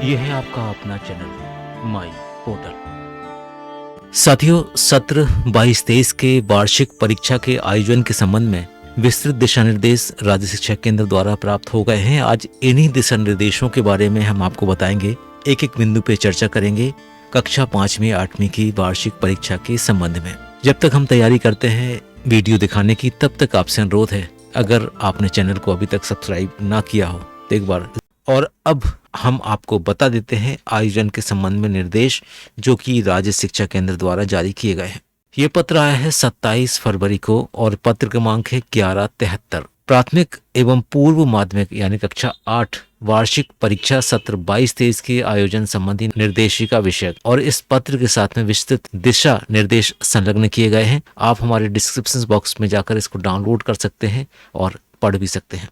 ये है आपका अपना चैनल माई पोर्टल। साथियों, सत्र 22-23 के वार्षिक परीक्षा के आयोजन के संबंध में विस्तृत दिशा निर्देश राज्य शिक्षा केंद्र द्वारा प्राप्त हो गए हैं। आज इन्हीं दिशा निर्देशों के बारे में हम आपको बताएंगे, एक एक बिंदु पे चर्चा करेंगे कक्षा 5वीं 8वीं की वार्षिक परीक्षा के संबंध में। जब तक हम तैयारी करते हैं वीडियो दिखाने की, तब तक आपसे अनुरोध है, अगर आपने चैनल को अभी तक सब्सक्राइब ना किया हो तो एक बार। और अब हम आपको बता देते हैं आयोजन के संबंध में निर्देश जो कि राज्य शिक्षा केंद्र द्वारा जारी किए गए हैं। ये पत्र आया है 27 फरवरी को और पत्र क्रमांक है 1173। प्राथमिक एवं पूर्व माध्यमिक यानी कक्षा 8 वार्षिक परीक्षा सत्र 22-23 के आयोजन संबंधी निर्देशिका विषय और इस पत्र के साथ में विस्तृत दिशा निर्देश संलग्न किए गए हैं। आप हमारे डिस्क्रिप्शन बॉक्स में जाकर इसको डाउनलोड कर सकते हैं और पढ़ भी सकते हैं।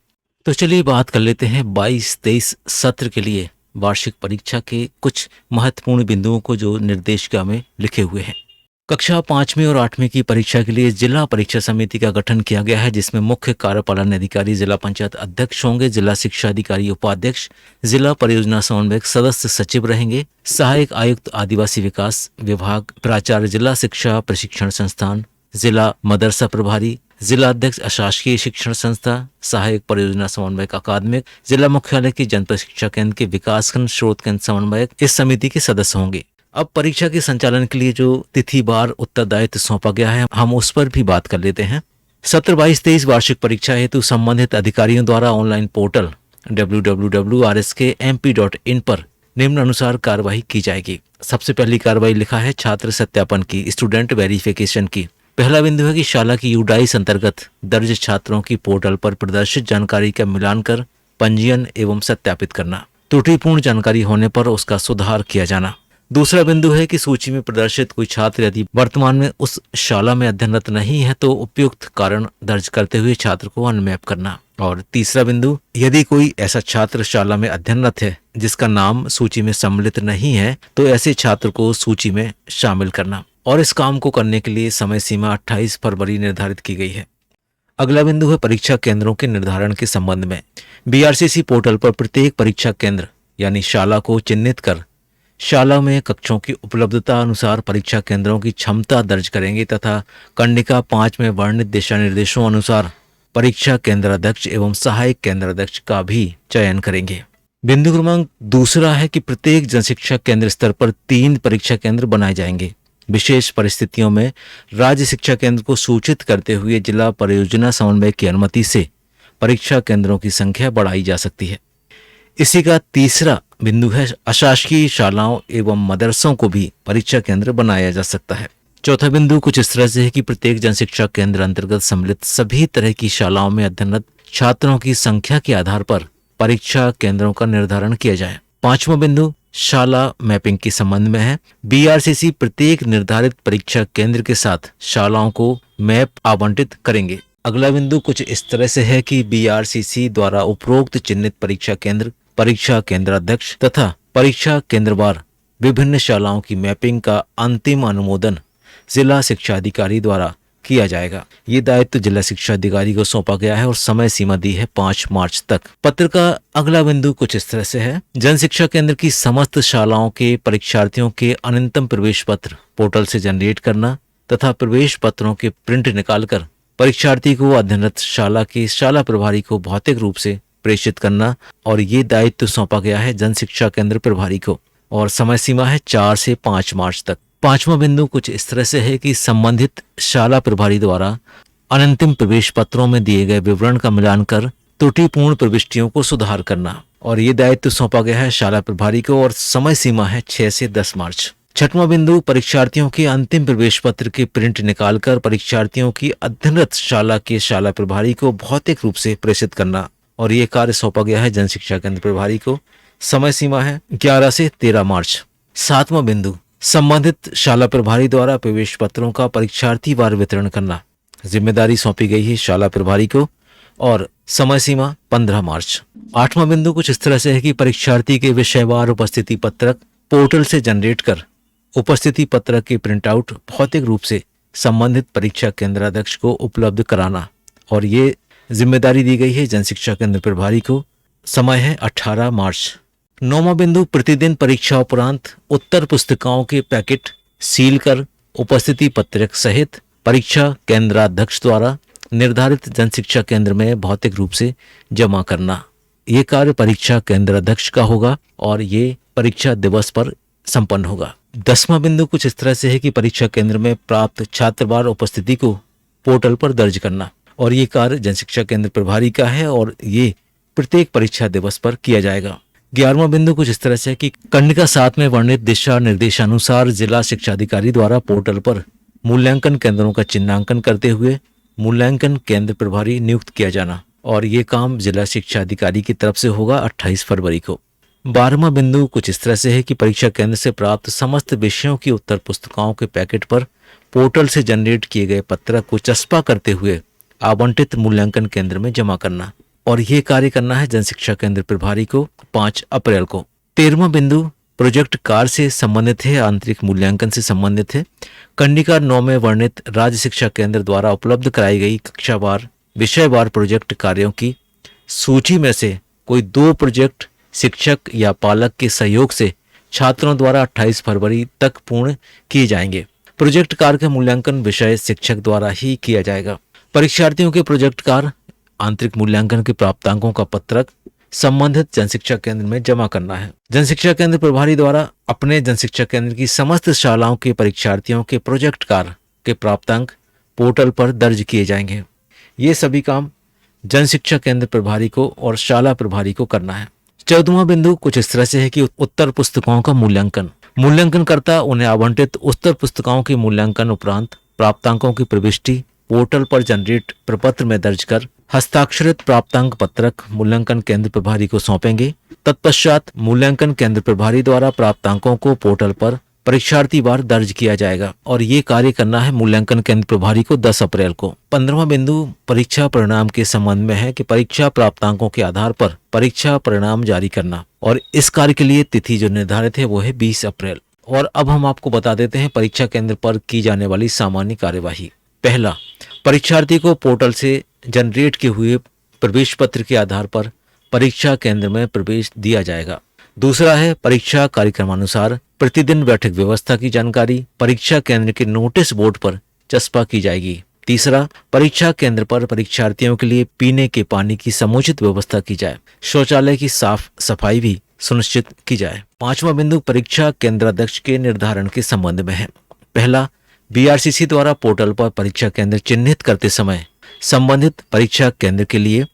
तो चलिए बात कर लेते हैं 22-23 सत्र के लिए वार्षिक परीक्षा के कुछ महत्वपूर्ण बिंदुओं को जो निर्देशिका में लिखे हुए हैं। कक्षा 5वीं और 8वीं की परीक्षा के लिए जिला परीक्षा समिति का गठन किया गया है, जिसमें मुख्य कार्यपालन अधिकारी जिला पंचायत अध्यक्ष होंगे, जिला शिक्षा अधिकारी उपाध्यक्ष, जिला परियोजना समन्वयक सदस्य सचिव रहेंगे, सहायक आयुक्त आदिवासी विकास विभाग, प्राचार्य जिला शिक्षा प्रशिक्षण संस्थान, जिला मदरसा प्रभारी, जिला अध्यक्ष अशासकीय शिक्षण संस्था, सहायक परियोजना समन्वयक अकादमिक, जिला मुख्यालय की जनपद शिक्षा केंद्र के विकासखंड स्रोत केंद्र समन्वयक इस समिति के सदस्य होंगे। अब परीक्षा के संचालन के लिए जो तिथि बार उत्तरदायित्व सौंपा गया है, हम उस पर भी बात कर लेते हैं। सत्र 22-23 वार्षिक परीक्षा हेतु संबंधित अधिकारियों द्वारा ऑनलाइन पोर्टल www.rskmp.in पर निम्न अनुसार कार्यवाही की जाएगी। सबसे पहली कार्यवाही लिखा है छात्र सत्यापन की, स्टूडेंट वेरिफिकेशन की। पहला बिंदु है कि शाला की यूडाइस अंतर्गत दर्ज छात्रों की पोर्टल पर प्रदर्शित जानकारी का मिलान कर पंजीयन एवं सत्यापित करना। त्रुटिपूर्ण जानकारी होने पर उसका सुधार किया जाना। दूसरा बिंदु है कि सूची में प्रदर्शित कोई छात्र यदि वर्तमान में उस शाला में अध्ययनरत नहीं है तो उपयुक्त कारण दर्ज करते हुए छात्र को अनमैप करना। और तीसरा बिंदु, यदि कोई ऐसा छात्र शाला में अध्ययनरत है जिसका नाम सूची में सम्मिलित नहीं है तो ऐसे छात्र को सूची में शामिल करना। और इस काम को करने के लिए समय सीमा 28 फरवरी निर्धारित की गई है। अगला बिंदु है परीक्षा केंद्रों के निर्धारण के संबंध में। बीआरसीसी पोर्टल पर प्रत्येक परीक्षा केंद्र यानी शाला को चिन्हित कर शाला में कक्षों की उपलब्धता अनुसार परीक्षा केंद्रों की क्षमता दर्ज करेंगे तथा कंडिका 5 में वर्णित दिशा निर्देशों अनुसार परीक्षा केंद्राध्यक्ष एवं सहायक केंद्राध्यक्ष का भी चयन करेंगे। बिंदु क्रमांक दूसरा है कि प्रत्येक जनशिक्षा केंद्र स्तर पर 3 परीक्षा केंद्र बनाए जाएंगे। विशेष परिस्थितियों में राज्य शिक्षा केंद्र को सूचित करते हुए जिला परियोजना समन्वय की अनुमति से परीक्षा केंद्रों की संख्या बढ़ाई जा सकती है। इसी का तीसरा बिंदु है अशासकीय शालाओं एवं मदरसों को भी परीक्षा केंद्र बनाया जा सकता है। चौथा बिंदु कुछ इस तरह से है कि प्रत्येक जनशिक्षा केंद्र अंतर्गत सम्मिलित सभी तरह की शालाओं में अध्ययनरत छात्रों की संख्या के आधार पर परीक्षा केंद्रों का निर्धारण किया जाए। पांचवा बिंदु शाला मैपिंग के संबंध में है। बीआरसीसी प्रत्येक निर्धारित परीक्षा केंद्र के साथ शालाओं को मैप आवंटित करेंगे। अगला बिंदु कुछ इस तरह से है कि बीआरसीसी द्वारा उपरोक्त चिन्हित परीक्षा केंद्र, परीक्षा केंद्राध्यक्ष तथा परीक्षा केंद्रवार विभिन्न शालाओं की मैपिंग का अंतिम अनुमोदन जिला शिक्षा अधिकारी द्वारा किया जाएगा। ये दायित्व जिला शिक्षा अधिकारी को सौंपा गया है और समय सीमा दी है 5 मार्च तक। पत्र का अगला बिंदु कुछ इस तरह से है। जन शिक्षा केंद्र की समस्त शालाओं के परीक्षार्थियों के अनंतम प्रवेश पत्र पोर्टल से जनरेट करना तथा प्रवेश पत्रों के प्रिंट निकालकर परीक्षार्थी को अध्ययनरत शाला के शाला प्रभारी को भौतिक रूप से प्रेषित करना और ये दायित्व सौंपा गया है जन शिक्षा केंद्र प्रभारी को और समय सीमा है 4 से 5 मार्च तक। पांचवा बिंदु कुछ इस तरह से है कि संबंधित शाला प्रभारी द्वारा अनंतिम प्रवेश पत्रों में दिए गए विवरण का मिलान कर त्रुटिपूर्ण प्रविष्टियों को सुधार करना और ये दायित्व सौंपा गया है शाला प्रभारी को और समय सीमा है 6 से 10 मार्च। छठवां बिंदु परीक्षार्थियों के अंतिम प्रवेश पत्र के प्रिंट निकालकर परीक्षार्थियों की अध्ययनरत शाला के शाला प्रभारी को भौतिक रूप से प्रेषित करना और ये कार्य सौंपा गया है जन शिक्षा केंद्र प्रभारी को। समय सीमा है 11 से 13 मार्च। सातवां बिंदु संबंधित शाला प्रभारी द्वारा प्रवेश पत्रों का परीक्षार्थी वार वितरण करना। जिम्मेदारी सौंपी गई है शाला प्रभारी को और समय सीमा 15 मार्च। आठवां बिंदु कुछ इस तरह से है कि परीक्षार्थी के विषयवार उपस्थिति पत्रक पोर्टल से जनरेट कर उपस्थिति पत्रक के प्रिंट आउट भौतिक रूप से संबंधित परीक्षा केंद्राध्यक्ष को उपलब्ध कराना और ये जिम्मेदारी दी गई है जन शिक्षा केंद्र प्रभारी को। समय है 18 मार्च। 9वां बिंदु, प्रतिदिन परीक्षा उपरांत उत्तर पुस्तिकाओं के पैकेट सील कर उपस्थिति पत्रक सहित परीक्षा केंद्राध्यक्ष द्वारा निर्धारित जनशिक्षा केंद्र में भौतिक रूप से जमा करना। ये कार्य परीक्षा केंद्राध्यक्ष का होगा और ये परीक्षा दिवस पर संपन्न होगा। 10वां बिंदु कुछ इस तरह से है कि परीक्षा केंद्र में प्राप्त छात्रवार उपस्थिति को पोर्टल पर दर्ज करना, और ये कार्य जनशिक्षा केंद्र प्रभारी का है और ये प्रत्येक परीक्षा दिवस पर किया जाएगा। 11वां बिंदु कुछ इस तरह से है कि कंडिका 7 में वर्णित दिशा निर्देशानुसार जिला शिक्षा अधिकारी द्वारा पोर्टल पर मूल्यांकन केंद्रों का चिन्हांकन करते हुए मूल्यांकन केंद्र प्रभारी नियुक्त किया जाना, और ये काम जिला शिक्षा अधिकारी की तरफ से होगा 28 फरवरी को। 12वां बिंदु कुछ इस तरह से है कि परीक्षा केंद्र से प्राप्त समस्त विषयों की उत्तर पुस्तिकाओं के पैकेट पर पोर्टल से जनरेट किए गए पत्रक को चस्पा करते हुए आवंटित मूल्यांकन केंद्र में जमा करना, और यह कार्य करना है जनशिक्षा केंद्र प्रभारी को 5 अप्रैल को। 13वां बिंदु प्रोजेक्ट कार्य से संबंधित है, आंतरिक मूल्यांकन से संबंधित है। कंडिका 9 में वर्णित राज्य शिक्षा केंद्र द्वारा उपलब्ध कराई गई कक्षावार विषयवार प्रोजेक्ट कार्यों की सूची में से कोई 2 प्रोजेक्ट शिक्षक या पालक के सहयोग से छात्रों द्वारा 28 फरवरी तक पूर्ण किए जाएंगे। प्रोजेक्ट कार्य का मूल्यांकन विषय शिक्षक द्वारा ही किया जाएगा। परीक्षार्थियों के प्रोजेक्ट कार्य आंतरिक मूल्यांकन के प्राप्तांकों का पत्रक संबंधित जनशिक्षा केंद्र में जमा करना है। जनशिक्षा केंद्र प्रभारी द्वारा अपने जनशिक्षा केंद्र की समस्त शालाओं के परीक्षार्थियों के प्रोजेक्ट कार्य के प्राप्तांक पोर्टल पर दर्ज किए जाएंगे। ये सभी काम जनशिक्षा केंद्र प्रभारी को और शाला प्रभारी को करना है। 14वां बिंदु कुछ इस तरह से है कि उत्तर पुस्तिकाओं का मूल्यांकनकर्ता उन्हें आवंटित उत्तर पुस्तिकाओं के मूल्यांकन उपरांत प्राप्तांकों की प्रविष्टि पोर्टल पर जनरेट प्रपत्र में दर्ज कर हस्ताक्षरित प्राप्तांक पत्रक मूल्यांकन केंद्र प्रभारी को सौंपेंगे। तत्पश्चात मूल्यांकन केंद्र प्रभारी द्वारा प्राप्तांकों को पोर्टल पर परीक्षार्थी वार दर्ज किया जाएगा, और ये कार्य करना है मूल्यांकन केंद्र प्रभारी को 10 अप्रैल को। 15वां बिंदु परीक्षा परिणाम के संबंध में है कि परीक्षा प्राप्तांकों के आधार पर परीक्षा परिणाम जारी करना, और इस कार्य के लिए तिथि जो निर्धारित है वो है 20 अप्रैल। और अब हम आपको बता देते हैं परीक्षा केंद्र पर की जाने वाली सामान्य कार्यवाही। पहला, परीक्षार्थी को पोर्टल से जनरेट किए हुए प्रवेश पत्र के आधार पर परीक्षा केंद्र में प्रवेश दिया जाएगा। दूसरा है परीक्षा कार्यक्रमानुसार प्रतिदिन बैठक व्यवस्था की जानकारी परीक्षा केंद्र के नोटिस बोर्ड पर चस्पा की जाएगी। तीसरा, परीक्षा केंद्र पर परीक्षार्थियों के लिए पीने के पानी की समुचित व्यवस्था की जाए, शौचालय की साफ सफाई भी सुनिश्चित की जाए। 5वां बिंदु परीक्षा केंद्राध्यक्ष के निर्धारण के संबंध में है। पहला, बीआरसीसी द्वारा पोर्टल पर परीक्षा केंद्र चिन्हित करते समय संबंधित परीक्षा केंद्र के लिए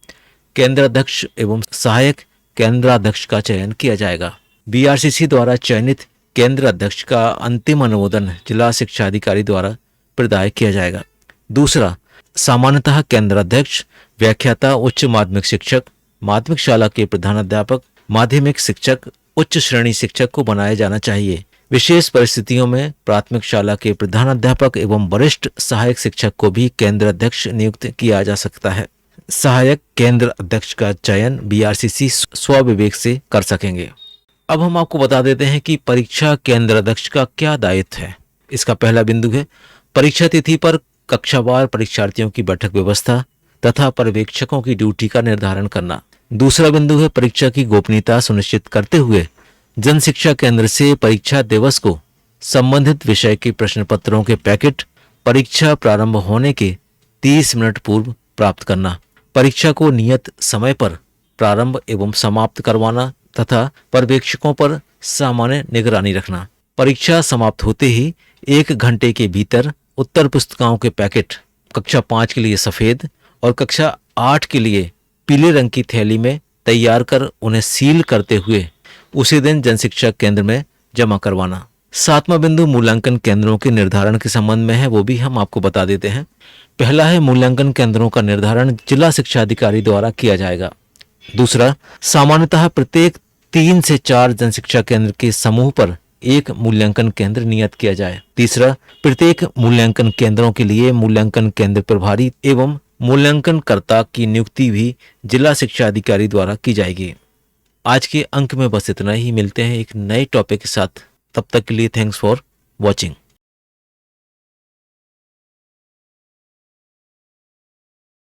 केंद्राध्यक्ष एवं सहायक केंद्राध्यक्ष का चयन किया जाएगा। बीआरसीसी द्वारा चयनित केंद्र अध्यक्ष का अंतिम अनुमोदन जिला शिक्षा अधिकारी द्वारा प्रदाय किया जाएगा। दूसरा, सामान्यतः केंद्राध्यक्ष व्याख्याता उच्च माध्यमिक शिक्षक, माध्यमिक शाला के प्रधानाध्यापक, माध्यमिक शिक्षक, उच्च श्रेणी शिक्षक को बनाया जाना चाहिए। विशेष परिस्थितियों में प्राथमिक शाला के प्रधानाध्यापक एवं वरिष्ठ सहायक शिक्षक को भी केंद्र अध्यक्ष नियुक्त किया जा सकता है। सहायक केंद्र अध्यक्ष का चयन बीआरसीसी स्वविवेक से कर सकेंगे। अब हम आपको बता देते हैं कि परीक्षा केंद्र अध्यक्ष का क्या दायित्व है। इसका पहला बिंदु है परीक्षा तिथि पर कक्षावार परीक्षार्थियों की बैठक व्यवस्था तथा पर्यवेक्षकों की ड्यूटी का निर्धारण करना। दूसरा बिंदु है परीक्षा की गोपनीयता सुनिश्चित करते हुए जन शिक्षा केंद्र से परीक्षा दिवस को संबंधित विषय के प्रश्न पत्रों के पैकेट परीक्षा प्रारंभ होने के 30 मिनट पूर्व प्राप्त करना। परीक्षा को नियत समय पर प्रारंभ एवं समाप्त करवाना तथा पर्यवेक्षकों पर सामान्य निगरानी रखना। परीक्षा समाप्त होते ही 1 घंटे के भीतर उत्तर पुस्तिकाओं के पैकेट कक्षा 5 के लिए सफेद और कक्षा 8 के लिए पीले रंग की थैली में तैयार कर उन्हें सील करते हुए उसी दिन जनशिक्षा केंद्र में जमा करवाना। 7वां बिंदु मूल्यांकन केंद्रों के निर्धारण के संबंध में है, वो भी हम आपको बता देते हैं। पहला है मूल्यांकन केंद्रों का निर्धारण जिला शिक्षा अधिकारी द्वारा किया जाएगा। दूसरा, सामान्यतः प्रत्येक 3 से 4 जनशिक्षा केंद्र के समूह पर एक मूल्यांकन केंद्र नियत किया जाए। तीसरा, प्रत्येक मूल्यांकन केंद्रों के लिए मूल्यांकन केंद्र प्रभारी एवं मूल्यांकनकर्ता की नियुक्ति भी जिला शिक्षा अधिकारी द्वारा की जाएगी। आज के अंक में बस इतना ही। मिलते हैं एक नए टॉपिक के साथ। तब तक के लिए थैंक्स फॉर वॉचिंग।